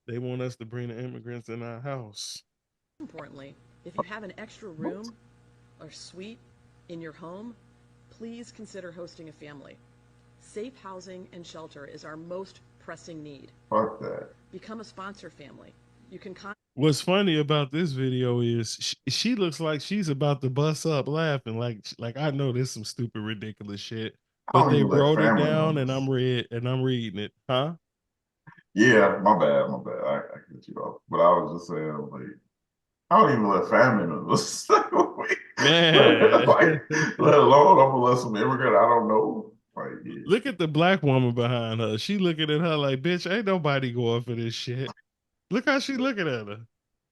They want us to bring the immigrants in our house. Importantly, if you have an extra room or suite in your home, please consider hosting a family. Safe housing and shelter is our most pressing need. Fuck that. Become a sponsor family. You can What's funny about this video is she looks like she's about to bust up laughing. Like I know there's some stupid, ridiculous shit, I but don't they even let wrote it family down, and members. I'm reading it, huh? Yeah, my bad, my bad. I cut you off. But I was just saying, like, I don't even let family members. like, Man, let alone I'm gonna let some immigrant I don't know. Like, yeah. look at the black woman behind her. She looking at her like, bitch, ain't nobody going for this shit. Look how she looking at her.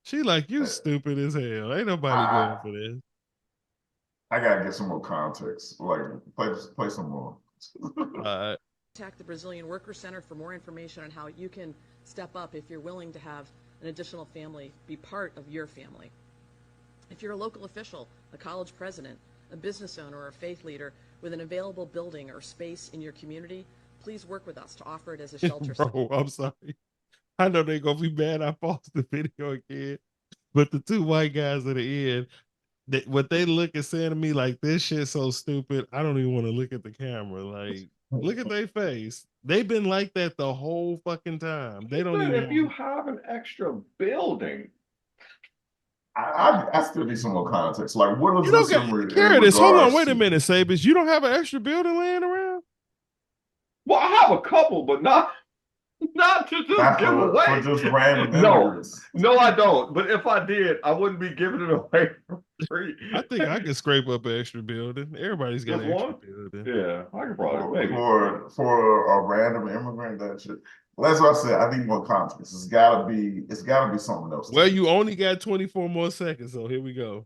She like, you stupid as hell. Ain't nobody going I, for this. I gotta get some more context. Like, play some more. Uh, contact the Brazilian Worker Center for more information on how you can step up if you're willing to have an additional family be part of your family. If you're a local official, a college president, a business owner, or a faith leader with an available building or space in your community, please work with us to offer it as a shelter site. bro, I'm sorry. I know they gonna be mad I paused the video again. But the two white guys at the end, what they look and saying to me like this shit so stupid, I don't even want to look at the camera. Like, look at their face. They've been like that the whole fucking time. They don't But even if you want have an extra building, I still need some more context. Like, what is you don't this get in carry this. Hold on, regards wait a to? minute, Sabis. You don't have an extra building laying around? well, I have a couple, but not to just Not give for away. just random No, immigrants. no, I don't. But if I did, I wouldn't be giving it away for free. I think I can scrape up an extra building. Everybody's got Just an extra one? building. Yeah, I could probably for maybe. for a random immigrant that should. Well, that's what I said. I need more context. It's gotta be something else to Well, you this. only got 24 more seconds, so here we go.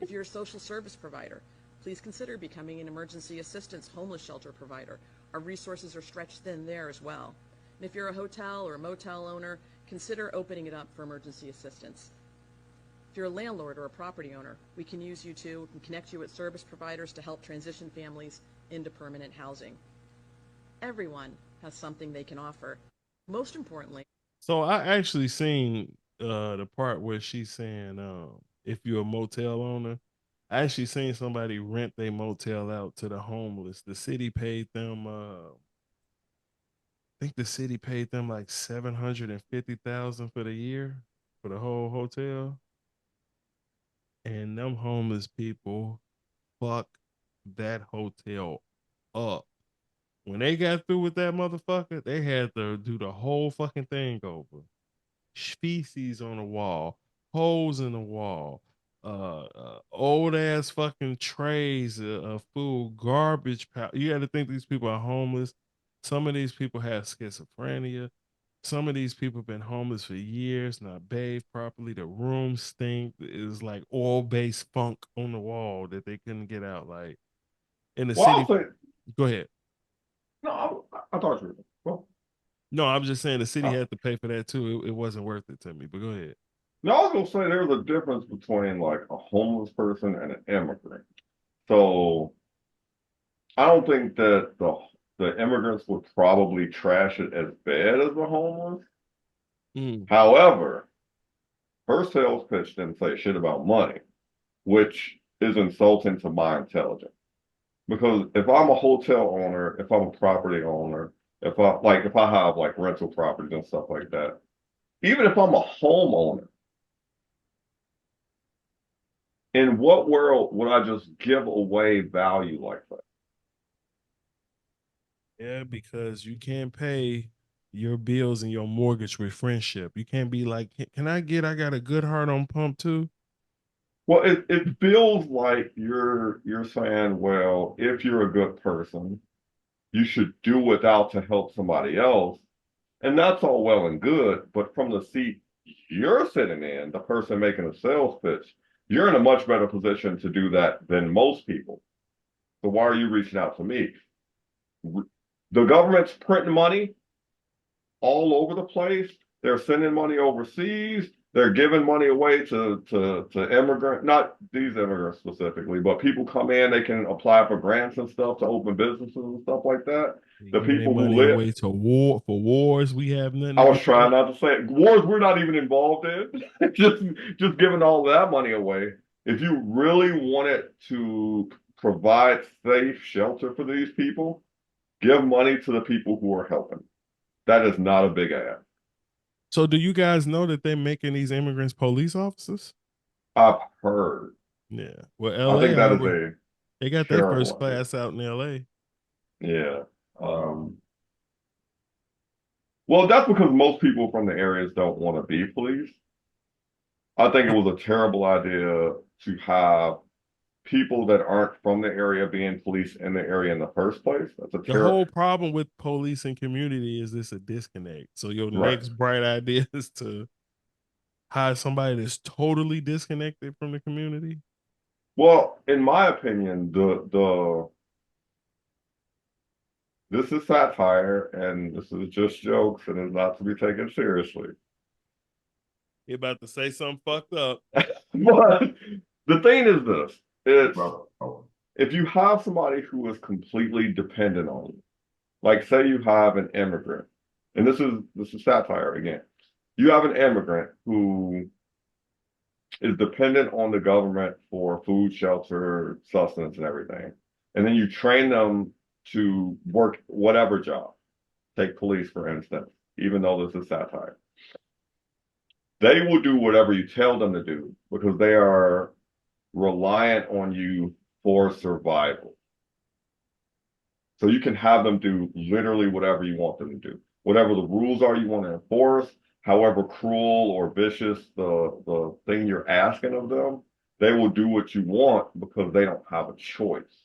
If you're a social service provider, please consider becoming an emergency assistance homeless shelter provider. Our resources are stretched thin there as well. And if you're a hotel or a motel owner, consider opening it up for emergency assistance. If you're a landlord or a property owner, we can use you too and connect you with service providers to help transition families into permanent housing. Everyone has something they can offer. Most importantly, So I actually seen the part where she's saying if you're a motel owner, I actually seen somebody rent their motel out to the homeless. The city paid them I think the city paid them like 750,000 for the year for the whole hotel. And them homeless people fuck that hotel up. When they got through with that motherfucker, they had to do the whole fucking thing over. Feces on the wall, holes in the wall, old ass fucking trays of food, garbage. You got to think these people are homeless. Some of these people have schizophrenia. Some of these people have been homeless for years, not bathed properly. The room stink. Is like oil based funk on the wall that they couldn't get out. Like in the Well, city. I'll say Go ahead. no. I thought you were. Well, No, I'm just saying the city no. had to pay for that too. It wasn't worth it to me. But go ahead. No, I was gonna say there's a difference between like a homeless person and an immigrant. So I don't think that the immigrants would probably trash it as bad as the homeless. Mm. However, her sales pitch didn't say shit about money, which is insulting to my intelligence. Because if I'm a hotel owner, if I'm a property owner, if I have like rental properties and stuff like that, even if I'm a homeowner, in what world would I just give away value like that? Yeah, because you can't pay your bills and your mortgage with friendship. You can't be like, can I got a good heart on pump too? Well, it feels like you're saying, well, if you're a good person, you should do without to help somebody else. And that's all well and good, but from the seat you're sitting in, the person making a sales pitch, you're in a much better position to do that than most people. So why are you reaching out to me? The government's printing money all over the place. They're sending money overseas. They're giving money away to immigrant, not these immigrants specifically, but people come in, they can apply for grants and stuff to open businesses and stuff like that. They The giving their people who money live, away to war for wars we have nothing I to was do trying with. not to say it. Wars we're not even involved in. just giving all that money away. If you really wanted to provide safe shelter for these people, give money to the people who are helping. That is not a big ask. So do you guys know that they're making these immigrants police officers? I've heard. Yeah. Well, I LA think that is already a they got their first terrible idea. class out in LA. Yeah. Well, that's because most people from the areas don't want to be police. I think it was a terrible idea to have people that aren't from the area being police in the area in the first place. That's a The terrible, whole problem with police and community is this a disconnect. So your right. next bright idea is to hire somebody that's totally disconnected from the community. Well, in my opinion, the this is satire and this is just jokes and is not to be taken seriously. You about to say something fucked up. But the thing is this, it's Brother. Oh, if you have somebody who is completely dependent on you, like say you have an immigrant, and this is satire again. You have an immigrant who is dependent on the government for food, shelter, sustenance, and everything. And then you train them to work whatever job. Take police, for instance, even though this is satire. They will do whatever you tell them to do because they are reliant on you for survival. So you can have them do literally whatever you want them to do. Whatever the rules are you want to enforce, however cruel or vicious the thing you're asking of them, they will do what you want because they don't have a choice.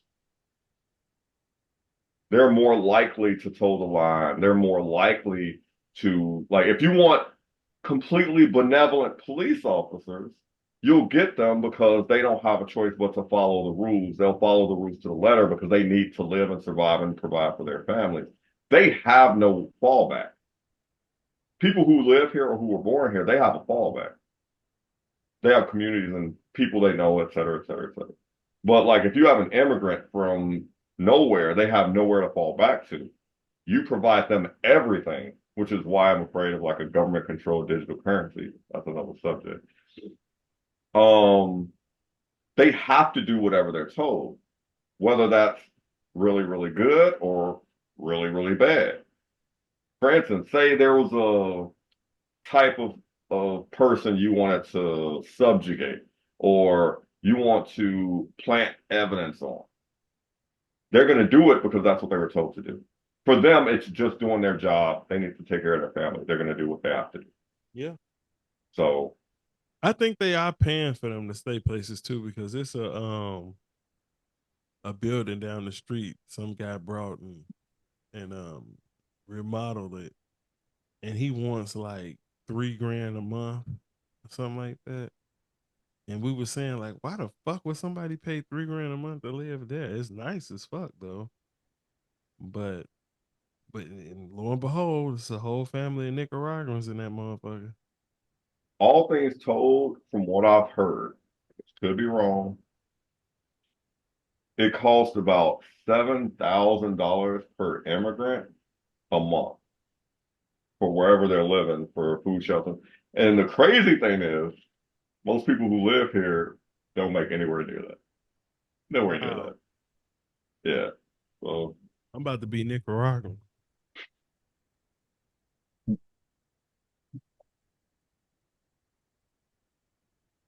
They're more likely to toe the line. They're more likely to, like, if you want completely benevolent police officers, you'll get them because they don't have a choice but to follow the rules. They'll follow the rules to the letter because they need to live and survive and provide for their families. They have no fallback. People who live here or who were born here, they have a fallback. They have communities and people they know, et cetera, et cetera, et cetera. But like if you have an immigrant from nowhere, they have nowhere to fall back to. You provide them everything, which is why I'm afraid of like a government controlled digital currency. That's another subject. Um, they have to do whatever they're told, whether that's really, really good or really, really bad. For instance, say there was a type of person you wanted to subjugate or you want to plant evidence on. They're going to do it because that's what they were told to do. For them, it's just doing their job. They need to take care of their family. They're going to do what they have to do. Yeah. So I think they are paying for them to stay places too because it's a building down the street some guy brought and remodeled it and he wants like 3 grand a month or something like that. And we were saying like, why the fuck would somebody pay 3 grand a month to live there? It's nice as fuck though. But and lo and behold, it's a whole family of Nicaraguans in that motherfucker. all things told, from what I've heard, could be wrong. It costs about $7,000 per immigrant a month for wherever they're living for food shelter. And the crazy thing is, most people who live here don't make anywhere near that. Nowhere near Wow. that. Yeah. So I'm about to be Nicaraguan.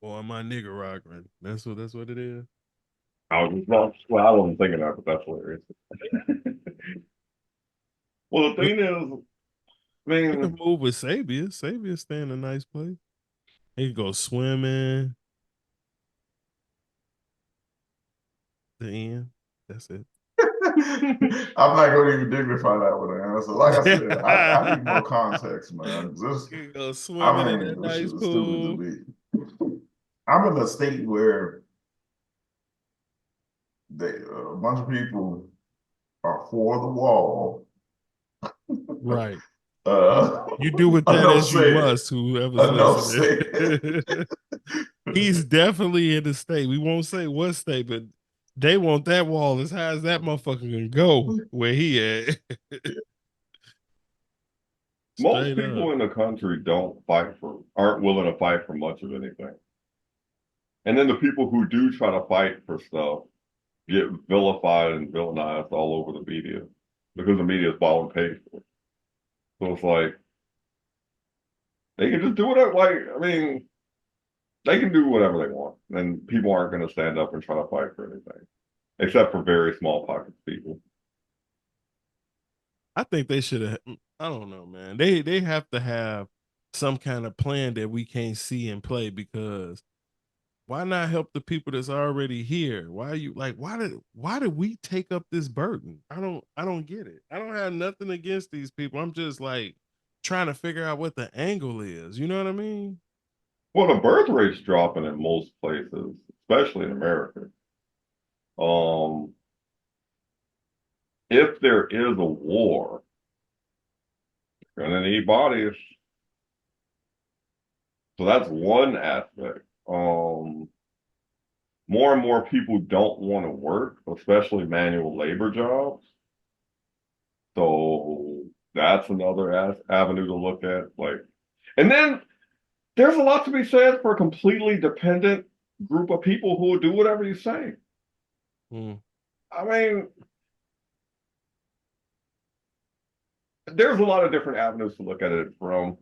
Or am I Nicaraguan? That's what it is. I was well, I wasn't thinking that, but that's hilarious. Well, the But thing is, I you mean, can move with Sabia. Sabia stay in a nice place. He can go swimming. The end. That's it. I'm not going to even dignify that with an answer. Like I said, I need more context, man. This, You can go I swimming in mean, that this shit nice is stupid to pool. me. I'm in a state where a bunch of people are for the wall. Right. Uh, You do with that Enough as you said. must, whoever's Enough listening. said. He's definitely in the state. We won't say what state, but they want that wall as high as that motherfucker can go where he at. Most Straight up. people in the country aren't willing to fight for much of anything. And then the people who do try to fight for stuff get vilified and villainized all over the media because the media is bought and paid for. So it's like they can just do whatever. Like, I mean, they can do whatever they want, and people aren't going to stand up and try to fight for anything, except for very small pockets of people. I think they should have. I don't know, man. They have to have some kind of plan that we can't see and play because why not help the people that's already here? Why are you like why did we take up this burden? I don't get it. I don't have nothing against these people. I'm just like trying to figure out what the angle is. You know what I mean? Well, the birth rate's dropping in most places, especially in America. Um, if there is a war, you're gonna need bodies. So that's one aspect. More and more people don't want to work, especially manual labor jobs. So that's another avenue to look at. Like, and then there's a lot to be said for a completely dependent group of people who will do whatever you say. Mm. I mean, there's a lot of different avenues to look at it from.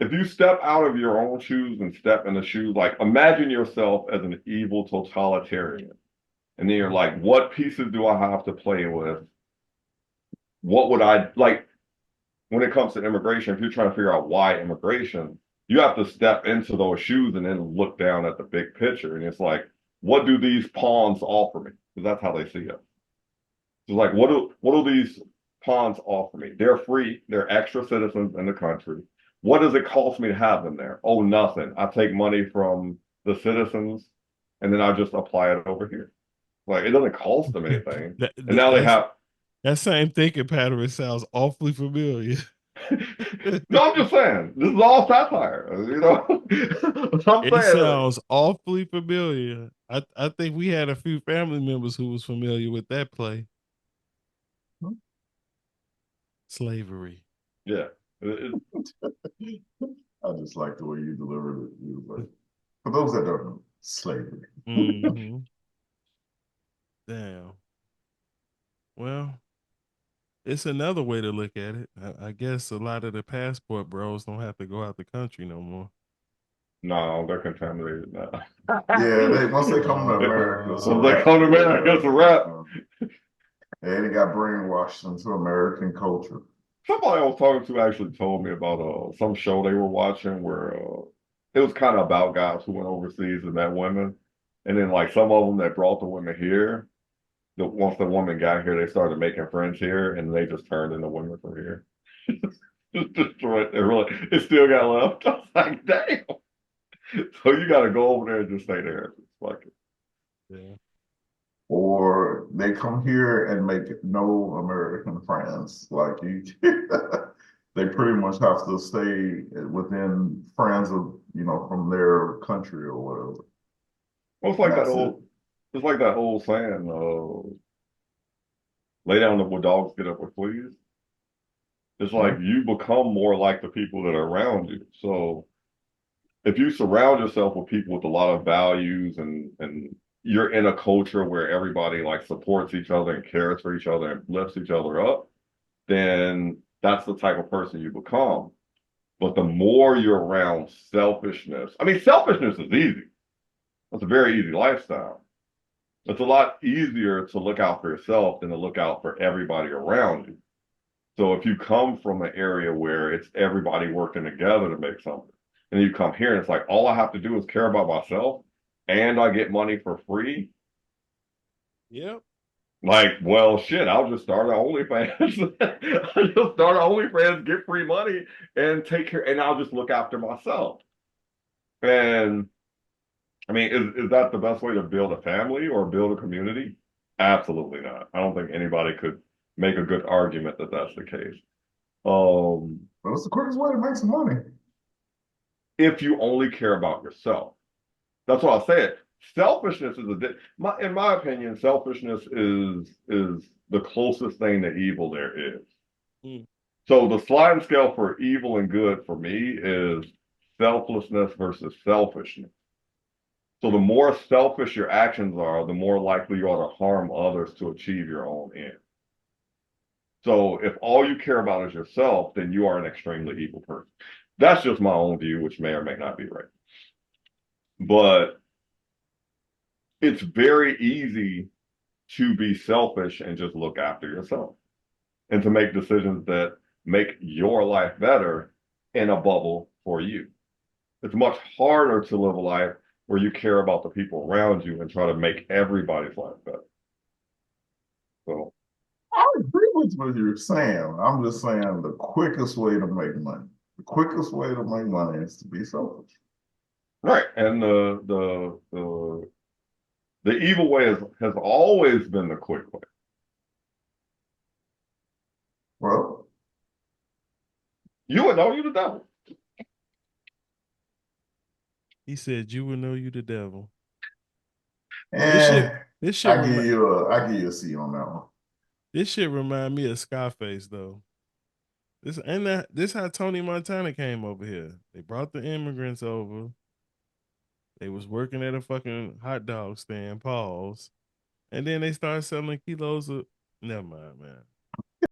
If you step out of your own shoes and step in the shoes, like imagine yourself as an evil totalitarian. And then you're like, what pieces do I have to play with? What would I like when it comes to immigration? If you're trying to figure out why immigration, you have to step into those shoes and then look down at the big picture. And it's like, what do these pawns offer me? Because that's how they see it. It's like, what do these pawns offer me? They're free. They're extra citizens in the country. What does it cost me to have them there? Oh, nothing. I take money from the citizens and then I just apply it over here. Like it doesn't cost them anything. that, And that now they that's have that same thinking pattern sounds awfully familiar. no, I'm just saying, this is all satire, you know. I'm It saying like, sounds awfully familiar. I think we had a few family members who was familiar with that play. Slavery. yeah. I just like the way you delivered it. You was like, for those that don't know, slavery. Mm-hmm. Damn. Well, it's another way to look at it. I guess a lot of the passport bros don't have to go out the country no more. No, they're contaminated now. Yeah, they once they come to America, it's a Once they wrap. come to America, it's a wrap. And they got brainwashed into American culture. Somebody I was talking to actually told me about some show they were watching where it was kind of about guys who went overseas and met women, and then like some of them that brought the women here, once the woman got here, they started making friends here, and they just turned into women from here. Just destroyed. It really, it still got left. I was like, damn. So you got to go over there and just stay there. It's like, Yeah. Or they come here and make no American friends. Like you, they pretty much have to stay within friends of, from their country or whatever. well, And that's it. it's like that old saying, lay down where dogs get up with fleas. It's like you become more like the people that are around you. So if you surround yourself with people with a lot of values and you're in a culture where everybody like supports each other and cares for each other and lifts each other up, then that's the type of person you become. But the more you're around selfishness, I mean, selfishness is easy. It's a very easy lifestyle. It's a lot easier to look out for yourself than to look out for everybody around you. So if you come from an area where it's everybody working together to make something, and you come here and it's like, all I have to do is care about myself and I get money for free. Yep. Like, well, shit, I'll just start an OnlyFans. I'll just start an OnlyFans, get free money, and take care, and I'll just look after myself. And I mean, is that the best way to build a family or build a community? Absolutely not. I don't think anybody could make a good argument that that's the case. But it's the quickest way to make some money. If you only care about yourself. That's what I said. Selfishness is in my opinion, selfishness is the closest thing to evil there is. Mm. So the sliding scale for evil and good for me is selflessness versus selfishness. So the more selfish your actions are, the more likely you are to harm others to achieve your own end. So if all you care about is yourself, then you are an extremely evil person. That's just my own view, which may or may not be right. But it's very easy to be selfish and just look after yourself and to make decisions that make your life better in a bubble for you. It's much harder to live a life where you care about the people around you and try to make everybody's life better. So I agree with what you're saying. I'm just saying the quickest way to make money. The quickest way to make money is to be selfish. right, and the evil way has always been the quick way. Well, You would know you the devil. He said you would know you the devil. This shit, and this shit remind I give you a C on that one. this shit remind me of Scarface though. This how Tony Montana came over here. They brought the immigrants over. They was working at a fucking hot dog stand, pause. And then they started selling kilos of never mind, man.